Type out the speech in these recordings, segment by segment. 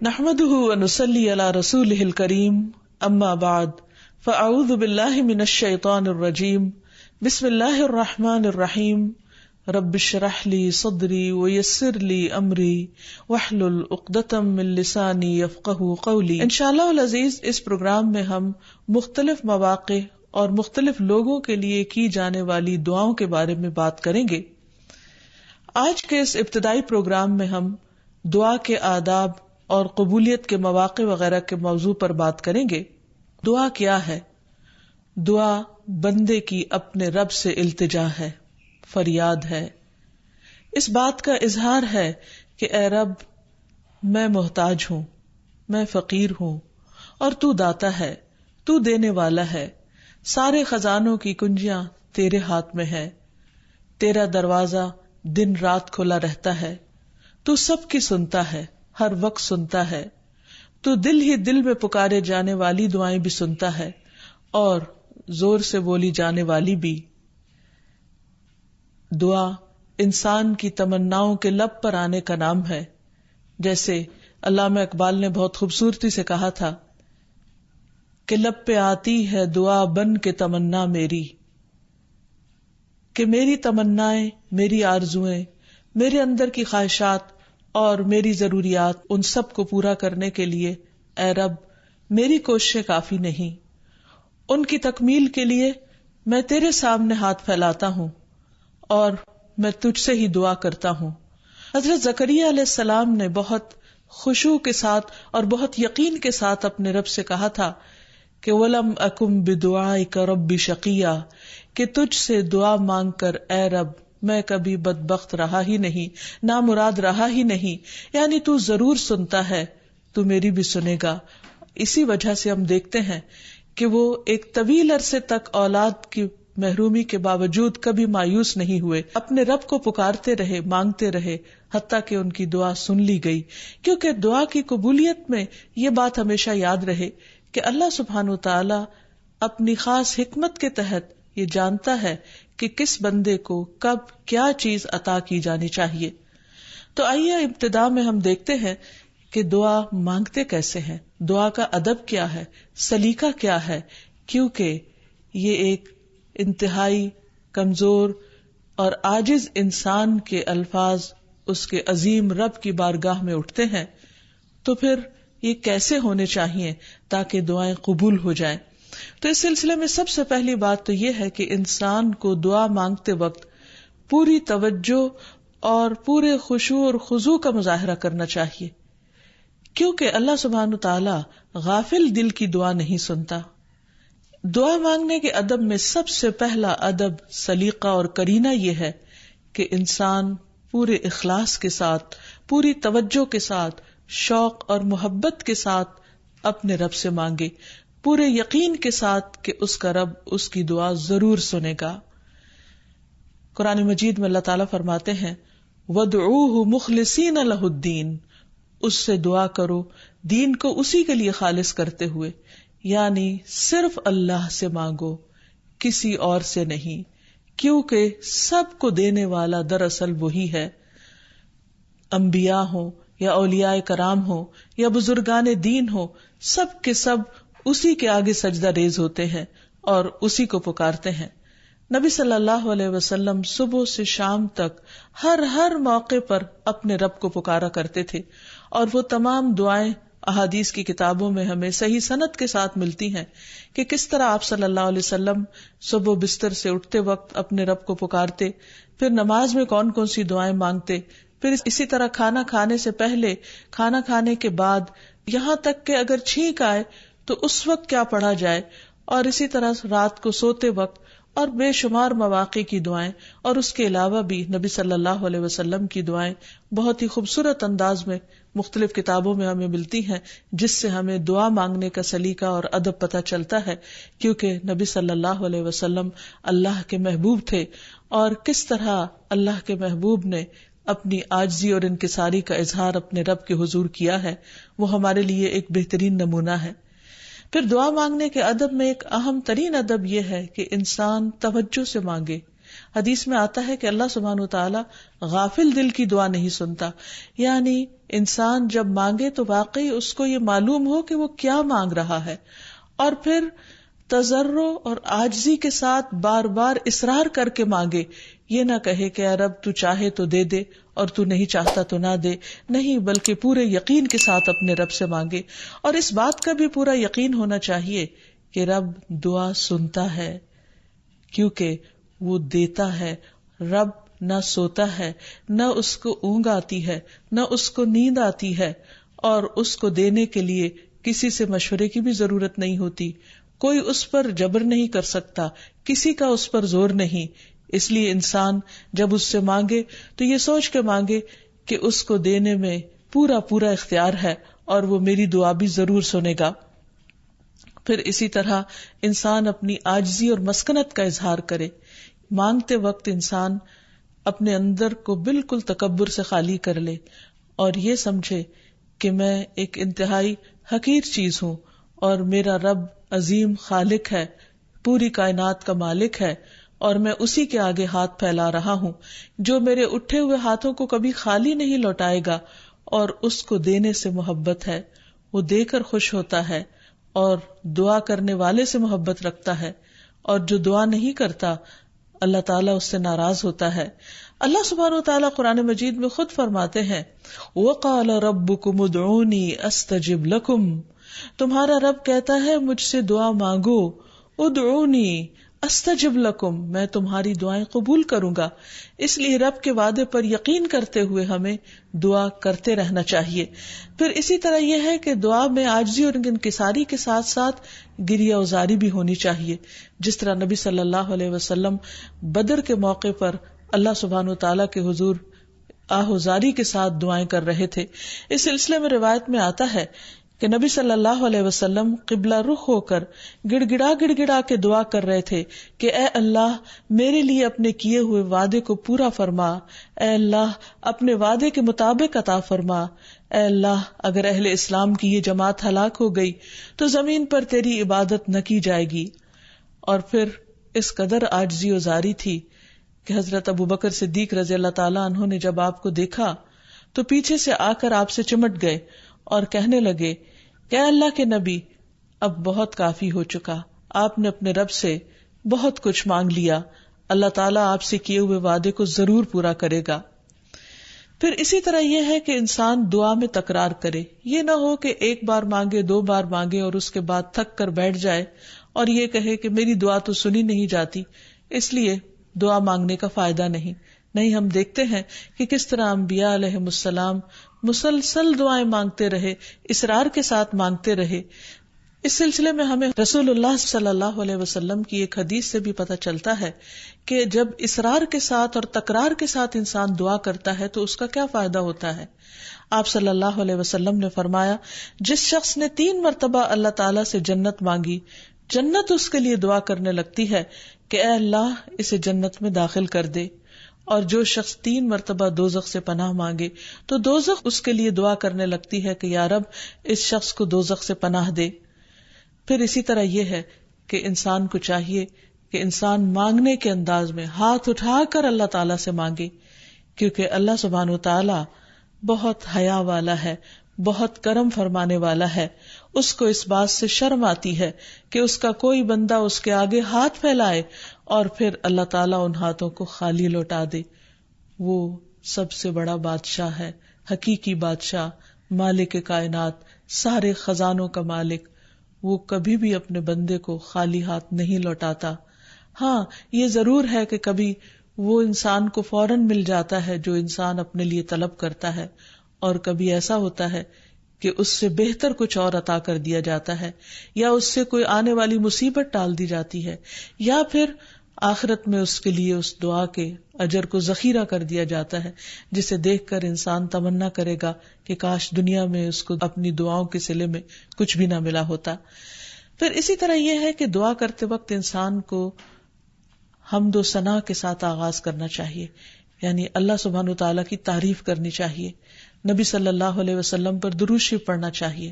نحمده ونصلي على رسوله الكريم اما بعد فاعوذ بالله من الشيطان الرجيم بسم الله الرحمن الرحيم رب اشرح لي صدري ويسر لي امري واحلل عقدة من لساني يفقهوا قولي۔ انشاءاللہ العزیز اس پروگرام میں ہم مختلف مواقع اور مختلف لوگوں کے لیے کی جانے والی دعاؤں کے بارے میں بات کریں گے۔ آج کے اس ابتدائی پروگرام میں ہم دعا کے آداب اور قبولیت کے مواقع وغیرہ کے موضوع پر بات کریں گے۔ دعا کیا ہے؟ دعا بندے کی اپنے رب سے التجا ہے، فریاد ہے، اس بات کا اظہار ہے کہ اے رب میں محتاج ہوں، میں فقیر ہوں اور تو داتا ہے، تو دینے والا ہے، سارے خزانوں کی کنجیاں تیرے ہاتھ میں ہے، تیرا دروازہ دن رات کھلا رہتا ہے، تو سب کی سنتا ہے، ہر وقت سنتا ہے، تو دل ہی دل میں پکارے جانے والی دعائیں بھی سنتا ہے اور زور سے بولی جانے والی بھی۔ دعا انسان کی تمناؤں کے لب پر آنے کا نام ہے، جیسے علامہ اقبال نے بہت خوبصورتی سے کہا تھا کہ لب پہ آتی ہے دعا بن کے تمنا میری، کہ میری تمنائیں، میری آرزوئیں، میرے اندر کی خواہشات اور میری ضروریات، ان سب کو پورا کرنے کے لیے اے رب میری کوششیں کافی نہیں، ان کی تکمیل کے لیے میں تیرے سامنے ہاتھ پھیلاتا ہوں اور میں تجھ سے ہی دعا کرتا ہوں۔ حضرت زکریا علیہ السلام نے بہت خشوع کے ساتھ اور بہت یقین کے ساتھ اپنے رب سے کہا تھا کہ وَلَمْ أَكُمْ بِدُعَائِكَ رَبِّ شَقِيًّا، کہ تجھ سے دعا مانگ کر اے رب میں کبھی بدبخت رہا ہی نہیں، نامراد رہا ہی نہیں، یعنی تو ضرور سنتا ہے، تو میری بھی سنے گا۔ اسی وجہ سے ہم دیکھتے ہیں کہ وہ ایک طویل عرصے تک اولاد کی محرومی کے باوجود کبھی مایوس نہیں ہوئے، اپنے رب کو پکارتے رہے، مانگتے رہے، حتیٰ کہ ان کی دعا سن لی گئی۔ کیونکہ دعا کی قبولیت میں یہ بات ہمیشہ یاد رہے کہ اللہ سبحانہ وتعالی اپنی خاص حکمت کے تحت یہ جانتا ہے کہ کس بندے کو کب کیا چیز عطا کی جانی چاہیے۔ تو آئیے ابتدا میں ہم دیکھتے ہیں کہ دعا مانگتے کیسے ہیں، دعا کا ادب کیا ہے، سلیقہ کیا ہے، کیونکہ یہ ایک انتہائی کمزور اور عاجز انسان کے الفاظ اس کے عظیم رب کی بارگاہ میں اٹھتے ہیں، تو پھر یہ کیسے ہونے چاہیے تاکہ دعائیں قبول ہو جائیں۔ تو اس سلسلے میں سب سے پہلی بات تو یہ ہے کہ انسان کو دعا مانگتے وقت پوری توجہ اور پورے خشوع اور خضوع کا مظاہرہ کرنا چاہیے، کیونکہ اللہ سبحانہ تعالی غافل دل کی دعا نہیں سنتا۔ دعا مانگنے کے ادب میں سب سے پہلا ادب، سلیقہ اور کرینہ یہ ہے کہ انسان پورے اخلاص کے ساتھ، پوری توجہ کے ساتھ، شوق اور محبت کے ساتھ اپنے رب سے مانگے، پورے یقین کے ساتھ کہ اس کا رب اس کی دعا ضرور سنے گا۔ قرآن مجید میں اللہ تعالیٰ فرماتے ہیں وَادْعُوهُ مُخْلِصِينَ لَهُ الدِّينَ، اس سے دعا کرو دین کو اسی کے لیے خالص کرتے ہوئے، یعنی صرف اللہ سے مانگو، کسی اور سے نہیں، کیونکہ سب کو دینے والا دراصل وہی ہے۔ انبیاء ہوں یا اولیاء کرام ہوں یا بزرگان دین ہوں، سب کے سب اسی کے آگے سجدہ ریز ہوتے ہیں اور اسی کو پکارتے ہیں۔ نبی صلی اللہ علیہ وسلم صبح سے شام تک ہر موقع پر اپنے رب کو پکارا کرتے تھے، اور وہ تمام دعائیں احادیث کی کتابوں میں ہمیں صحیح سند کے ساتھ ملتی ہیں کہ کس طرح آپ صلی اللہ علیہ وسلم صبح بستر سے اٹھتے وقت اپنے رب کو پکارتے، پھر نماز میں کون کون سی دعائیں مانگتے، پھر اسی طرح کھانا کھانے سے پہلے، کھانا کھانے کے بعد، یہاں تک کہ اگر چھینک آئے تو اس وقت کیا پڑھا جائے، اور اسی طرح رات کو سوتے وقت، اور بے شمار مواقع کی دعائیں، اور اس کے علاوہ بھی نبی صلی اللہ علیہ وسلم کی دعائیں بہت ہی خوبصورت انداز میں مختلف کتابوں میں ہمیں ملتی ہیں، جس سے ہمیں دعا مانگنے کا سلیقہ اور ادب پتہ چلتا ہے، کیونکہ نبی صلی اللہ علیہ وسلم اللہ کے محبوب تھے، اور کس طرح اللہ کے محبوب نے اپنی عاجزی اور انکساری کا اظہار اپنے رب کے حضور کیا ہے، وہ ہمارے لیے ایک بہترین نمونہ ہے۔ پھر دعا مانگنے کے ادب میں ایک اہم ترین ادب یہ ہے کہ انسان توجہ سے مانگے، حدیث میں آتا ہے کہ اللہ سبحانہ وتعالی غافل دل کی دعا نہیں سنتا، یعنی انسان جب مانگے تو واقعی اس کو یہ معلوم ہو کہ وہ کیا مانگ رہا ہے، اور پھر تضرع اور عاجزی کے ساتھ بار بار اصرار کر کے مانگے، یہ نہ کہے کہ اے رب تو چاہے تو دے دے اور تو نہیں چاہتا تو نہ دے، نہیں، بلکہ پورے یقین کے ساتھ اپنے رب سے مانگے، اور اس بات کا بھی پورا یقین ہونا چاہیے کہ رب دعا سنتا ہے، کیونکہ وہ دیتا ہے۔ رب نہ سوتا ہے، نہ اس کو اونگ آتی ہے، نہ اس کو نیند آتی ہے، اور اس کو دینے کے لیے کسی سے مشورے کی بھی ضرورت نہیں ہوتی، کوئی اس پر جبر نہیں کر سکتا، کسی کا اس پر زور نہیں۔ اس لیے انسان جب اس سے مانگے تو یہ سوچ کے مانگے کہ اس کو دینے میں پورا پورا اختیار ہے اور وہ میری دعا بھی ضرور سنے گا۔ پھر اسی طرح انسان اپنی عاجزی اور مسکنت کا اظہار کرے، مانگتے وقت انسان اپنے اندر کو بالکل تکبر سے خالی کر لے اور یہ سمجھے کہ میں ایک انتہائی حقیر چیز ہوں اور میرا رب عظیم خالق ہے، پوری کائنات کا مالک ہے، اور میں اسی کے آگے ہاتھ پھیلا رہا ہوں، جو میرے اٹھے ہوئے ہاتھوں کو کبھی خالی نہیں لوٹائے گا، اور اس کو دینے سے محبت ہے، وہ دے کر خوش ہوتا ہے، اور دعا کرنے والے سے محبت رکھتا ہے، اور جو دعا نہیں کرتا اللہ تعالیٰ اس سے ناراض ہوتا ہے۔ اللہ سبحانہ وتعالیٰ قرآن مجید میں خود فرماتے ہیں وَقَالَ رَبُّكُمُ ادْعُونِي أَسْتَجِبْ لَكُمْ، تمہارا رب کہتا ہے مجھ سے دعا مانگو، ادعونی استجب لکم، میں تمہاری دعائیں قبول کروں گا۔ اس لیے رب کے وعدے پر یقین کرتے ہوئے ہمیں دعا کرتے رہنا چاہیے۔ پھر اسی طرح یہ ہے کہ دعا میں عاجزی اور انکساری کے ساتھ ساتھ گریہ وزاری بھی ہونی چاہیے، جس طرح نبی صلی اللہ علیہ وسلم بدر کے موقع پر اللہ سبحانہ وتعالیٰ کے حضور آہوزاری کے ساتھ دعائیں کر رہے تھے۔ اس سلسلے میں روایت میں آتا ہے کہ نبی صلی اللہ علیہ وسلم قبلہ رخ ہو کر گڑ گڑا کے دعا کر رہے تھے کہ اے اللہ میرے لیے اپنے کیے ہوئے وعدے کو پورا فرما، اے اللہ اپنے وعدے کے مطابق عطا فرما، اے اللہ اگر اہل اسلام کی یہ جماعت ہلاک ہو گئی تو زمین پر تیری عبادت نہ کی جائے گی۔ اور پھر اس قدر عاجزی و زاری تھی کہ حضرت ابوبکر صدیق رضی اللہ تعالیٰ عنہ نے جب آپ کو دیکھا تو پیچھے سے آ کر آپ سے چمٹ گئے اور کہنے لگے کہ اے اللہ کے نبی اب بہت کافی ہو چکا، آپ نے اپنے رب سے بہت کچھ مانگ لیا، اللہ تعالیٰ آپ سے کیے ہوئے وعدے کو ضرور پورا کرے گا۔ پھر اسی طرح یہ ہے کہ انسان دعا میں تکرار کرے، یہ نہ ہو کہ ایک بار مانگے، دو بار مانگے اور اس کے بعد تھک کر بیٹھ جائے اور یہ کہے کہ میری دعا تو سنی نہیں جاتی، اس لیے دعا مانگنے کا فائدہ نہیں، ہم دیکھتے ہیں کہ کس طرح انبیاء علیہم السلام مسلسل دعائیں مانگتے رہے، اصرار کے ساتھ مانگتے رہے۔ اس سلسلے میں ہمیں رسول اللہ صلی اللہ علیہ وسلم کی ایک حدیث سے بھی پتہ چلتا ہے کہ جب اصرار کے ساتھ اور تکرار کے ساتھ انسان دعا کرتا ہے تو اس کا کیا فائدہ ہوتا ہے۔ آپ صلی اللہ علیہ وسلم نے فرمایا جس شخص نے 3 مرتبہ اللہ تعالیٰ سے جنت مانگی، جنت اس کے لیے دعا کرنے لگتی ہے کہ اے اللہ اسے جنت میں داخل کر دے، اور جو شخص 3 مرتبہ دوزخ سے پناہ مانگے تو دوزخ اس کے لیے دعا کرنے لگتی ہے کہ یا رب اس شخص کو دوزخ سے پناہ دے۔ پھر اسی طرح یہ ہے کہ انسان کو چاہیے کہ انسان مانگنے کے انداز میں ہاتھ اٹھا کر اللہ تعالیٰ سے مانگے، کیونکہ اللہ سبحانہ وتعالیٰ بہت حیا والا ہے، بہت کرم فرمانے والا ہے۔ اس کو اس بات سے شرم آتی ہے کہ اس کا کوئی بندہ اس کے آگے ہاتھ پھیلائے اور پھر اللہ تعالیٰ ان ہاتھوں کو خالی لوٹا دے۔ وہ سب سے بڑا بادشاہ ہے، حقیقی بادشاہ، مالک کائنات، سارے خزانوں کا مالک، وہ کبھی بھی اپنے بندے کو خالی ہاتھ نہیں لوٹاتا۔ ہاں یہ ضرور ہے کہ کبھی وہ انسان کو فوراً مل جاتا ہے جو انسان اپنے لیے طلب کرتا ہے، اور کبھی ایسا ہوتا ہے کہ اس سے بہتر کچھ اور عطا کر دیا جاتا ہے، یا اس سے کوئی آنے والی مصیبت ٹال دی جاتی ہے، یا پھر آخرت میں اس کے لیے اس دعا کے اجر کو ذخیرہ کر دیا جاتا ہے، جسے دیکھ کر انسان تمنا کرے گا کہ کاش دنیا میں اس کو اپنی دعاؤں کے صلے میں کچھ بھی نہ ملا ہوتا۔ پھر اسی طرح یہ ہے کہ دعا کرتے وقت انسان کو حمد و ثنا کے ساتھ آغاز کرنا چاہیے، یعنی اللہ سبحانہ وتعالیٰ کی تعریف کرنی چاہیے، نبی صلی اللہ علیہ وسلم پر درود شریف پڑھنا چاہیے،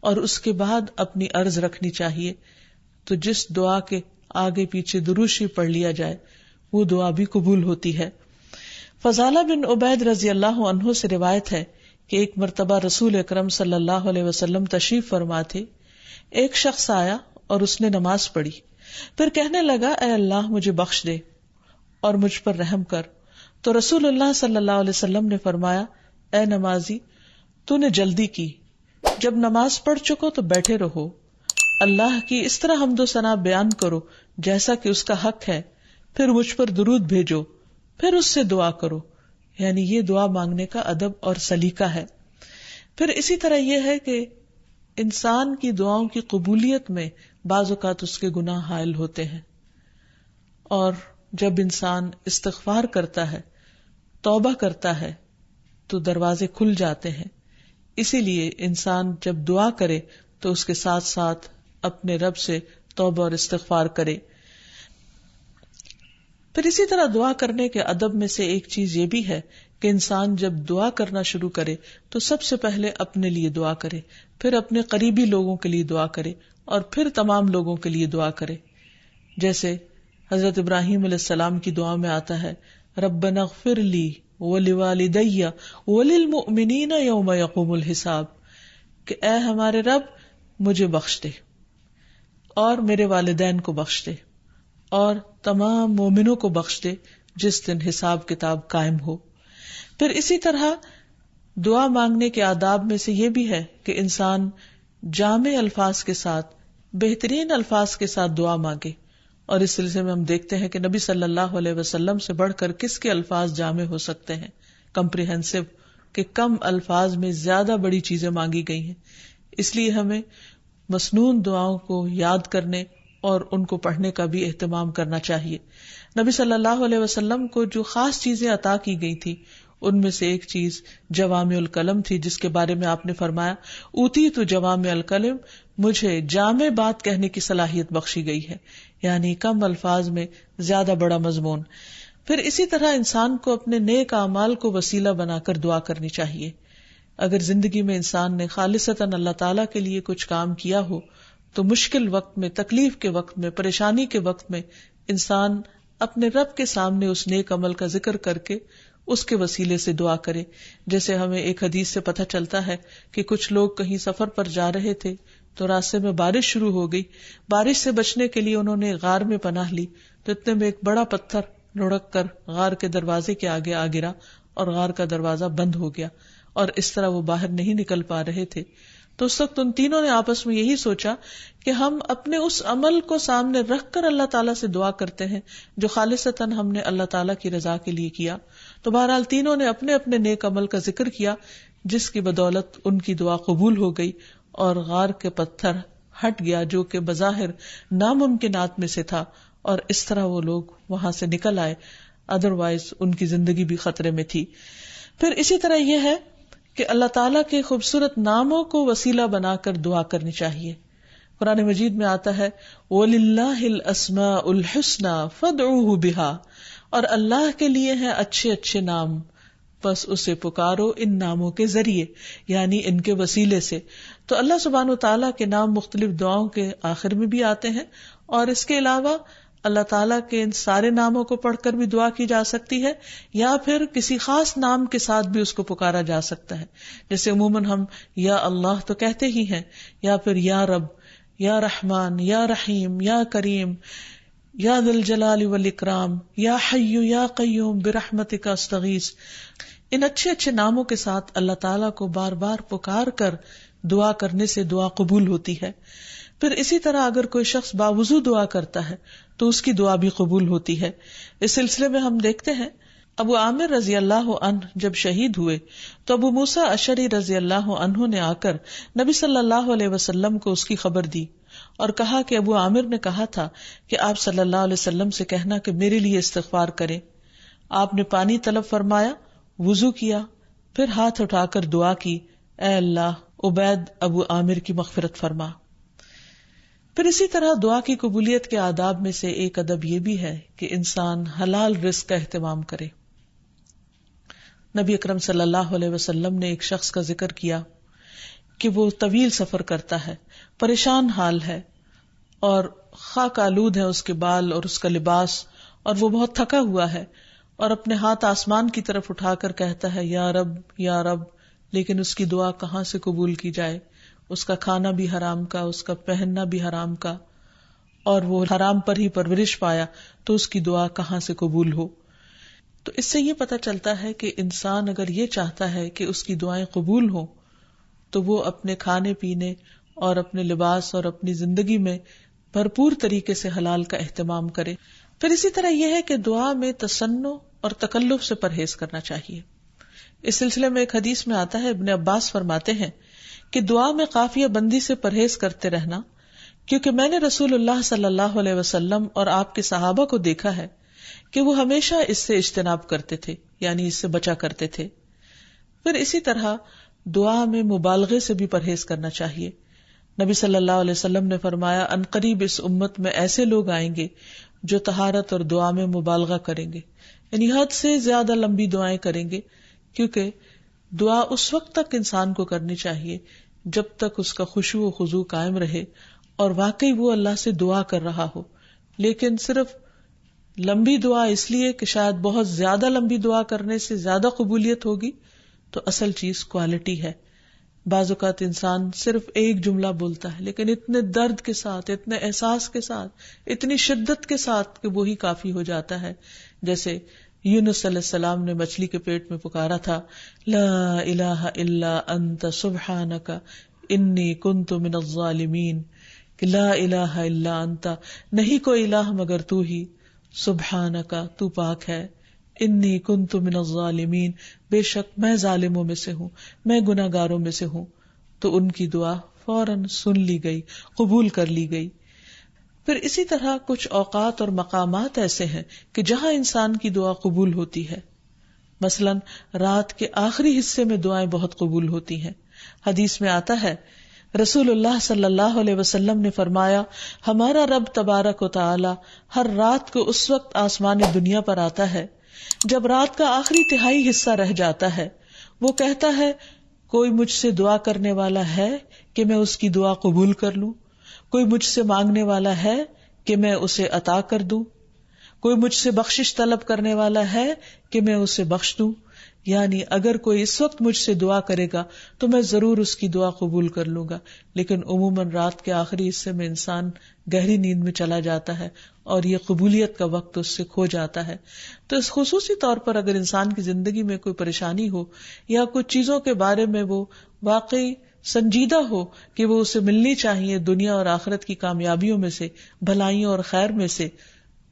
اور اس کے بعد اپنی عرض رکھنی چاہیے۔ تو جس دعا کے آگے پیچھے درود شریف پڑھ لیا جائے وہ دعا بھی قبول ہوتی ہے۔ فضالہ بن عبید رضی اللہ عنہ سے روایت ہے کہ ایک مرتبہ رسول اکرم صلی اللہ علیہ وسلم تشریف فرما تھے۔ ایک شخص آیا اور اس نے نماز پڑھی، پھر کہنے لگا اے اللہ مجھے بخش دے اور مجھ پر رحم کر۔ تو رسول اللہ صلی اللہ علیہ وسلم نے فرمایا اے نمازی تو نے جلدی کی، جب نماز پڑھ چکو تو بیٹھے رہو، اللہ کی اس طرح حمد و ثنا بیان کرو جیسا کہ اس کا حق ہے، پھر مجھ پر درود بھیجو، پھر اس سے دعا کرو۔ یعنی یہ دعا مانگنے کا ادب اور سلیقہ ہے۔ پھر اسی طرح یہ ہے کہ انسان کی دعاؤں کی قبولیت میں بعض اوقات اس کے گناہ حائل ہوتے ہیں، اور جب انسان استغفار کرتا ہے، توبہ کرتا ہے تو دروازے کھل جاتے ہیں۔ اسی لیے انسان جب دعا کرے تو اس کے ساتھ ساتھ اپنے رب سے توبہ اور استغفار کرے۔ پھر اسی طرح دعا کرنے کے ادب میں سے ایک چیز یہ بھی ہے کہ انسان جب دعا کرنا شروع کرے تو سب سے پہلے اپنے لیے دعا کرے، پھر اپنے قریبی لوگوں کے لیے دعا کرے اور پھر تمام لوگوں کے لیے دعا کرے۔ جیسے حضرت ابراہیم علیہ السلام کی دعا میں آتا ہے ربنا اغفر لی ولوالدی وللمؤمنین یوم یقوم الحساب، کہ اے ہمارے رب مجھے بخش دے اور میرے والدین کو بخش دے اور تمام مومنوں کو بخش دے جس دن حساب کتاب قائم ہو۔ پھر اسی طرح دعا مانگنے کے آداب میں سے یہ بھی ہے کہ انسان جامع الفاظ کے ساتھ، بہترین الفاظ کے ساتھ دعا مانگے، اور اس سلسلے میں ہم دیکھتے ہیں کہ نبی صلی اللہ علیہ وسلم سے بڑھ کر کس کے الفاظ جامع ہو سکتے ہیں، کمپریہنسو، کہ کم الفاظ میں زیادہ بڑی چیزیں مانگی گئی ہیں۔ اس لیے ہمیں مسنون دعاؤں کو یاد کرنے اور ان کو پڑھنے کا بھی اہتمام کرنا چاہیے۔ نبی صلی اللہ علیہ وسلم کو جو خاص چیزیں عطا کی گئی تھی ان میں سے ایک چیز جوامع الکلم تھی، جس کے بارے میں آپ نے فرمایا اوتیت جوامع الکلم، مجھے جامع بات کہنے کی صلاحیت بخشی گئی ہے، یعنی کم الفاظ میں زیادہ بڑا مضمون۔ پھر اسی طرح انسان کو اپنے نیک اعمال کو وسیلہ بنا کر دعا کرنی چاہیے۔ اگر زندگی میں انسان نے خالصتاً اللہ تعالیٰ کے لیے کچھ کام کیا ہو تو مشکل وقت میں، تکلیف کے وقت میں، پریشانی کے وقت میں انسان اپنے رب کے سامنے اس نیک عمل کا ذکر کر کے اس کے وسیلے سے دعا کرے۔ جیسے ہمیں ایک حدیث سے پتہ چلتا ہے کہ کچھ لوگ کہیں سفر پر جا رہے تھے تو راستے میں بارش شروع ہو گئی، بارش سے بچنے کے لیے انہوں نے غار میں پناہ لی، تو اتنے میں ایک بڑا پتھر لڑک کر غار کے دروازے کے آگے آ گرا اور غار کا دروازہ بند ہو گیا، اور اس طرح وہ باہر نہیں نکل پا رہے تھے۔ تو اس وقت ان تینوں نے آپس میں یہی سوچا کہ ہم اپنے اس عمل کو سامنے رکھ کر اللہ تعالیٰ سے دعا کرتے ہیں جو خالصتاً ہم نے اللہ تعالیٰ کی رضا کے لیے کیا۔ تو بہرحال تینوں نے اپنے اپنے نیک عمل کا ذکر کیا، جس کی بدولت ان کی دعا قبول ہو گئی اور غار کے پتھر ہٹ گیا جو کہ بظاہر ناممکنات میں سے تھا، اور اس طرح وہ لوگ وہاں سے نکل آئے، ادروائز ان کی زندگی بھی خطرے میں تھی۔ پھر اسی طرح یہ ہے کہ اللہ تعالیٰ کے خوبصورت ناموں کو وسیلہ بنا کر دعا کرنی چاہیے۔ قرآن مجید میں آتا ہے وَلِلَّهِ الْأَسْمَاءُ الْحُسْنَى فَادْعُوهُ بِهَا، اور اللہ کے لیے ہیں اچھے اچھے نام، بس اسے پکارو ان ناموں کے ذریعے، یعنی ان کے وسیلے سے۔ تو اللہ سبحانہ وتعالیٰ کے نام مختلف دعاؤں کے آخر میں بھی آتے ہیں، اور اس کے علاوہ اللہ تعالیٰ کے ان سارے ناموں کو پڑھ کر بھی دعا کی جا سکتی ہے، یا پھر کسی خاص نام کے ساتھ بھی اس کو پکارا جا سکتا ہے۔ جیسے عموماً ہم یا اللہ تو کہتے ہی ہیں، یا پھر یا رب، یا رحمان، یا رحیم، یا کریم، یا ذی الجلال والاکرام، یا حی یا قیوم برحمتک استغیث۔ ان اچھے اچھے ناموں کے ساتھ اللہ تعالیٰ کو بار بار پکار کر دعا کرنے سے دعا قبول ہوتی ہے۔ پھر اسی طرح اگر کوئی شخص باوضو دعا کرتا ہے تو اس کی دعا بھی قبول ہوتی ہے۔ اس سلسلے میں ہم دیکھتے ہیں ابو عامر رضی اللہ عنہ جب شہید ہوئے تو ابو موسیٰ اشعری رضی اللہ عنہ نے آ کر نبی صلی اللہ علیہ وسلم کو اس کی خبر دی اور کہا کہ ابو عامر نے کہا تھا کہ آپ صلی اللہ علیہ وسلم سے کہنا کہ میرے لیے استغفار کریں۔ آپ نے پانی طلب فرمایا، وضو کیا، پھر ہاتھ اٹھا کر دعا کی، اے اللہ عبید ابو عامر کی مغفرت فرما۔ پھر اسی طرح دعا کی قبولیت کے آداب میں سے ایک ادب یہ بھی ہے کہ انسان حلال رزق کا اہتمام کرے۔ نبی اکرم صلی اللہ علیہ وسلم نے ایک شخص کا ذکر کیا کہ وہ طویل سفر کرتا ہے، پریشان حال ہے، اور خاک آلود ہے اس کے بال اور اس کا لباس، اور وہ بہت تھکا ہوا ہے اور اپنے ہاتھ آسمان کی طرف اٹھا کر کہتا ہے یا رب یا رب، لیکن اس کی دعا کہاں سے قبول کی جائے؟ اس کا کھانا بھی حرام کا، اس کا پہننا بھی حرام کا، اور وہ حرام پر ہی پرورش پایا، تو اس کی دعا کہاں سے قبول ہو؟ تو اس سے یہ پتہ چلتا ہے کہ انسان اگر یہ چاہتا ہے کہ اس کی دعائیں قبول ہوں تو وہ اپنے کھانے پینے اور اپنے لباس اور اپنی زندگی میں بھرپور طریقے سے حلال کا اہتمام کرے. پھر اسی طرح یہ ہے کہ دعا میں تصنع اور تکلف سے پرہیز کرنا چاہیے. اس سلسلے میں ایک حدیث میں آتا ہے، ابن عباس فرماتے ہیں کہ دعا میں قافیہ بندی سے پرہیز کرتے رہنا، کیونکہ میں نے رسول اللہ صلی اللہ علیہ وسلم اور آپ کے صحابہ کو دیکھا ہے کہ وہ ہمیشہ اس سے اجتناب کرتے تھے، یعنی اس سے بچا کرتے تھے. پھر اسی طرح دعا میں مبالغے سے بھی پرہیز کرنا چاہیے. نبی صلی اللہ علیہ وسلم نے فرمایا عنقریب اس امت میں ایسے لوگ آئیں گے جو طہارت اور دعا میں مبالغہ کریں گے، یعنی حد سے زیادہ لمبی دعائیں کریں گے، کیونکہ دعا اس وقت تک انسان کو کرنی چاہیے جب تک اس کا خشوع و خضوع قائم رہے اور واقعی وہ اللہ سے دعا کر رہا ہو. لیکن صرف لمبی دعا اس لیے کہ شاید بہت زیادہ لمبی دعا کرنے سے زیادہ قبولیت ہوگی، تو اصل چیز کوالٹی ہے. بعض اوقات انسان صرف ایک جملہ بولتا ہے لیکن اتنے درد کے ساتھ، اتنے احساس کے ساتھ، اتنی شدت کے ساتھ کہ وہی کافی ہو جاتا ہے. جیسے یونس علیہ السلام نے مچھلی کے پیٹ میں پکارا تھا، لا الہ الا انت سبحانک انی کنت من الظالمین، کہ لا الہ الا انت، نہیں کوئی الہ مگر تو ہی، سبحانک تو پاک ہے، انی کنت من الظالمین، بے شک میں ظالموں میں سے ہوں، میں گناہ گاروں میں سے ہوں. تو ان کی دعا فوراً سن لی گئی، قبول کر لی گئی. پھر اسی طرح کچھ اوقات اور مقامات ایسے ہیں کہ جہاں انسان کی دعا قبول ہوتی ہے. مثلاً رات کے آخری حصے میں دعائیں بہت قبول ہوتی ہیں. حدیث میں آتا ہے رسول اللہ صلی اللہ علیہ وسلم نے فرمایا ہمارا رب تبارک و تعالی ہر رات کو اس وقت آسمان دنیا پر آتا ہے جب رات کا آخری تہائی حصہ رہ جاتا ہے. وہ کہتا ہے کوئی مجھ سے دعا کرنے والا ہے کہ میں اس کی دعا قبول کر لوں؟ کوئی مجھ سے مانگنے والا ہے کہ میں اسے عطا کر دوں؟ کوئی مجھ سے بخشش طلب کرنے والا ہے کہ میں اسے بخش دوں؟ یعنی اگر کوئی اس وقت مجھ سے دعا کرے گا تو میں ضرور اس کی دعا قبول کر لوں گا. لیکن عموماً رات کے آخری حصے میں انسان گہری نیند میں چلا جاتا ہے اور یہ قبولیت کا وقت اس سے کھو جاتا ہے. تو اس خصوصی طور پر اگر انسان کی زندگی میں کوئی پریشانی ہو یا کچھ چیزوں کے بارے میں وہ واقعی سنجیدہ ہو کہ وہ اسے ملنی چاہیے دنیا اور آخرت کی کامیابیوں میں سے، بھلائیوں اور خیر میں سے،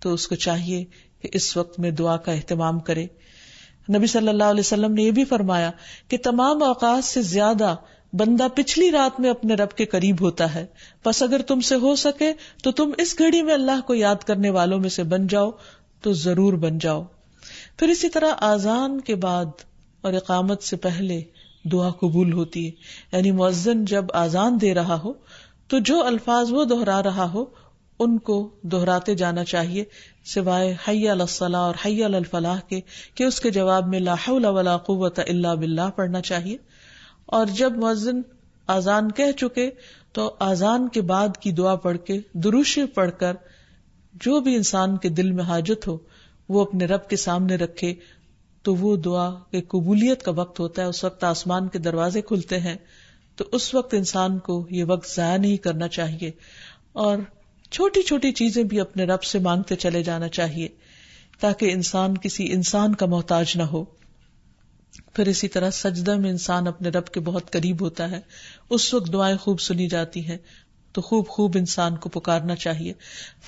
تو اس کو چاہیے کہ اس وقت میں دعا کا اہتمام کرے. نبی صلی اللہ علیہ وسلم نے یہ بھی فرمایا کہ تمام اوقات سے زیادہ بندہ پچھلی رات میں اپنے رب کے قریب ہوتا ہے، پس اگر تم سے ہو سکے تو تم اس گھڑی میں اللہ کو یاد کرنے والوں میں سے بن جاؤ تو ضرور بن جاؤ. پھر اسی طرح آذان کے بعد اور اقامت سے پہلے دعا قبول ہوتی ہے. یعنی مؤذن جب آذان دے رہا ہو تو جو الفاظ وہ دہرا رہا ہو ان کو دہراتے جانا چاہیے، سوائے حی علی الصلاح اور حی علی الفلاح کے، کہ اس کے جواب میں لا حول ولا قوت الا باللہ پڑھنا چاہیے. اور جب مؤذن آذان کہہ چکے تو آذان کے بعد کی دعا پڑھ کے، درود شریف پڑھ کر، جو بھی انسان کے دل میں حاجت ہو وہ اپنے رب کے سامنے رکھے. تو وہ دعا کے قبولیت کا وقت ہوتا ہے، اس وقت آسمان کے دروازے کھلتے ہیں. تو اس وقت انسان کو یہ وقت ضائع نہیں کرنا چاہیے اور چھوٹی چھوٹی چیزیں بھی اپنے رب سے مانگتے چلے جانا چاہیے تاکہ انسان کسی انسان کا محتاج نہ ہو. پھر اسی طرح سجدہ میں انسان اپنے رب کے بہت قریب ہوتا ہے، اس وقت دعائیں خوب سنی جاتی ہیں، تو خوب انسان کو پکارنا چاہیے.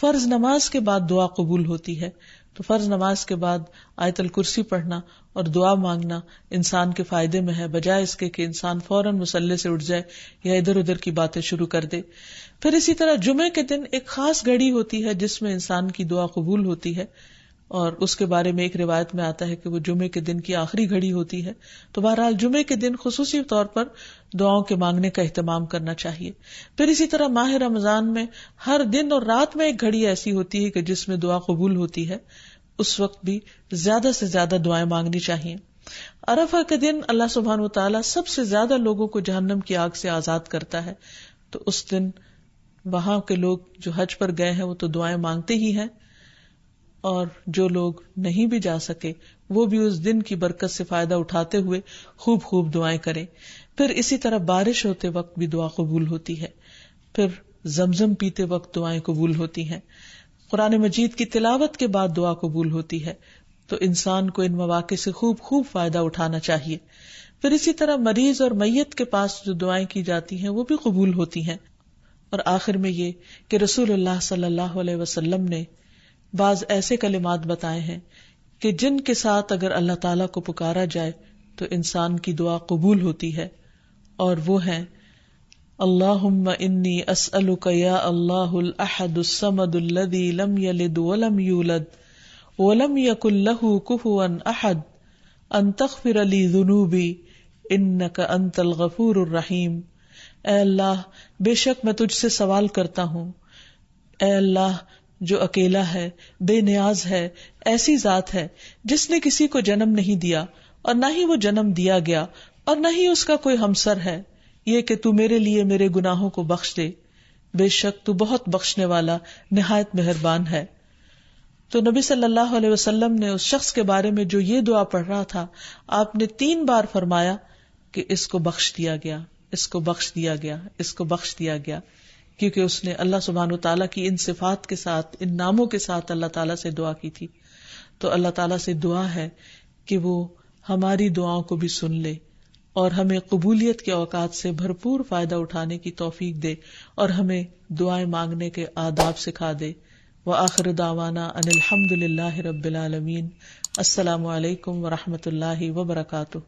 فرض نماز کے بعد دعا قبول ہوتی ہے، تو فرض نماز کے بعد آیت الکرسی پڑھنا اور دعا مانگنا انسان کے فائدے میں ہے، بجائے اس کے کہ انسان فوراً مصلی سے اٹھ جائے یا ادھر ادھر کی باتیں شروع کر دے. پھر اسی طرح جمعے کے دن ایک خاص گھڑی ہوتی ہے جس میں انسان کی دعا قبول ہوتی ہے، اور اس کے بارے میں ایک روایت میں آتا ہے کہ وہ جمعے کے دن کی آخری گھڑی ہوتی ہے. تو بہرحال جمعے کے دن خصوصی طور پر دعاؤں کے مانگنے کا اہتمام کرنا چاہیے. پھر اسی طرح ماہ رمضان میں ہر دن اور رات میں ایک گھڑی ایسی ہوتی ہے کہ جس میں دعا قبول ہوتی ہے، اس وقت بھی زیادہ سے زیادہ دعائیں مانگنی چاہیے. عرفہ کے دن اللہ سبحانہ وتعالی سب سے زیادہ لوگوں کو جہنم کی آگ سے آزاد کرتا ہے، تو اس دن وہاں کے لوگ جو حج پر گئے ہیں وہ تو دعائیں مانگتے ہی ہیں. اور جو لوگ نہیں بھی جا سکے وہ بھی اس دن کی برکت سے فائدہ اٹھاتے ہوئے خوب خوب دعائیں کریں. پھر اسی طرح بارش ہوتے وقت بھی دعا قبول ہوتی ہے. پھر زمزم پیتے وقت دعائیں قبول ہوتی ہیں. قرآن مجید کی تلاوت کے بعد دعا قبول ہوتی ہے. تو انسان کو ان مواقع سے خوب خوب فائدہ اٹھانا چاہیے. پھر اسی طرح مریض اور میت کے پاس جو دعائیں کی جاتی ہیں وہ بھی قبول ہوتی ہیں. اور آخر میں یہ کہ رسول اللہ صلی اللہ علیہ وسلم نے بعض ایسے کلمات بتائے ہیں کہ جن کے ساتھ اگر اللہ تعالیٰ کو پکارا جائے تو انسان کی دعا قبول ہوتی ہے. اور وہ ہیں اللہم انی اسألک یا اللہ الاحد الصمد الذی لم یلد ولم یولد ولم یکن لہ کفوا احد ان تغفر لی ذنوبی انک انت الغفور الرحیم. اے اللہ بے شک میں تجھ سے سوال کرتا ہوں، اے اللہ جو اکیلا ہے، بے نیاز ہے، ایسی ذات ہے جس نے کسی کو جنم نہیں دیا اور نہ ہی وہ جنم دیا گیا اور نہ ہی اس کا کوئی ہمسر ہے، یہ کہ تو میرے لیے میرے گناہوں کو بخش دے، بے شک تو بہت بخشنے والا نہایت مہربان ہے. تو نبی صلی اللہ علیہ وسلم نے اس شخص کے بارے میں جو یہ دعا پڑھ رہا تھا، آپ نے 3 بار فرمایا کہ اس کو بخش دیا گیا، اس کو بخش دیا گیا، اس کو بخش دیا گیا، کیونکہ اس نے اللہ سبحانہ وتعالیٰ کی ان صفات کے ساتھ، ان ناموں کے ساتھ اللہ تعالیٰ سے دعا کی تھی. تو اللہ تعالیٰ سے دعا ہے کہ وہ ہماری دعاؤں کو بھی سن لے اور ہمیں قبولیت کے اوقات سے بھرپور فائدہ اٹھانے کی توفیق دے اور ہمیں دعائیں مانگنے کے آداب سکھا دے. وآخر دعوانا ان الحمد للہ رب العالمین. السلام علیکم ورحمۃ اللہ وبرکاتہ.